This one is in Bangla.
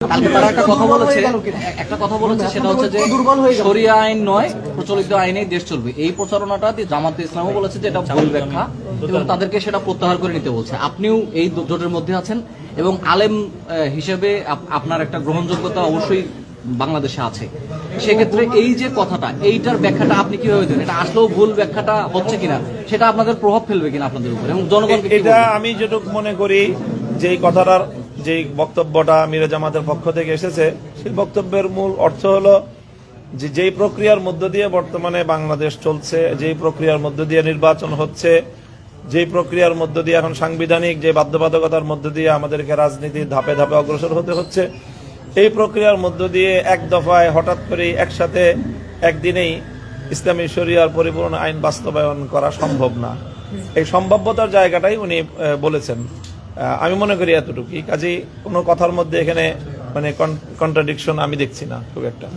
কালকে তারা একটা কথা বলেছে সেটা হচ্ছে যে শরিয়া আইন নয়, প্রচলিত আইনেই দেশ চলবে। এই প্রচারণাটা জামাতে ইসলামও বলেছে যে এটা ভুল ব্যাখ্যা এবং তাদেরকে সেটা প্রত্যাহার করে নিতে বলছে। আপনিও এই জোটের মধ্যে আছেন এবং আলেম হিসেবে আপনার একটা গ্রহণযোগ্যতা অবশ্যই বাংলাদেশে আছে। সেক্ষেত্রে এই যে কথাটা, এইটার ব্যাখ্যাটা আপনি কিভাবে দেন? এটা আসলেও ভুল ব্যাখ্যাটা হচ্ছে কিনা, সেটা আপনাদের প্রভাব ফেলবে কিনা আপনাদের উপর এবং জনগণকে? এটা আমি যেটুকু মনে করি যে এই কথাটার যে বক্তব্যটা মিরে জামাতের পক্ষ থেকে এসেছে, সেই বক্তব্যের মূল অর্থ হলো যে যেই প্রক্রিয়ার মধ্য দিয়ে বর্তমানে বাংলাদেশ চলছে, যেই প্রক্রিয়ার মধ্য দিয়ে নির্বাচন হচ্ছে, যেই প্রক্রিয়ার মধ্য দিয়ে এখন সাংবিধানিক যে বাধ্যবাধকতার মধ্য দিয়ে আমাদেরকে রাজনীতির ধাপে ধাপে অগ্রসর হতে হচ্ছে, এই প্রক্রিয়ার মধ্য দিয়ে এক দফায় হঠাৎ করে একসাথে একদিনেই ইসলামী শরিয়ার পরিপূর্ণ আইন বাস্তবায়ন করা সম্ভব না। এই সম্ভাব্যতার জায়গাটাই উনি বলেছেন। আমি মনে করি এতটুকুই। কাজেই কোনো কথার মধ্যে এখানে মানে কন্ট্রাডিকশন আমি দেখছি না খুব একটা।